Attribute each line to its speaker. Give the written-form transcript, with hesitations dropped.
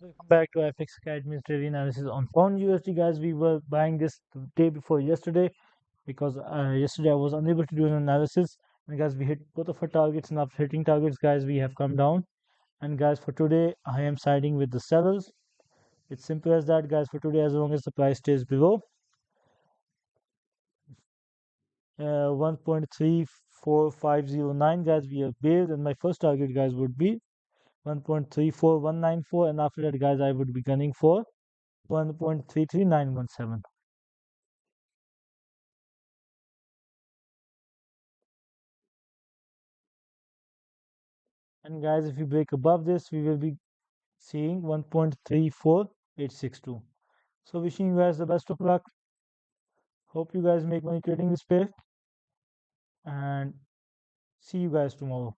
Speaker 1: Welcome back to IFX Academy's daily analysis on pound USD, guys. We were buying this the day before yesterday because yesterday I was unable to do an analysis. And guys, we hit both of our targets, and after hitting targets, guys, we have come down. And guys, for today, I am siding with the sellers. It's simple as that, guys. For today, as long as the price stays below 1.34509, guys, we are bears. And my first target, guys, would be 1.34194, and after that, guys, I would be gunning for 1.33917. And guys, if we break above this, we will be seeing 1.34862. So wishing you guys the best of luck. Hope you guys make money trading this pair, and see you guys tomorrow.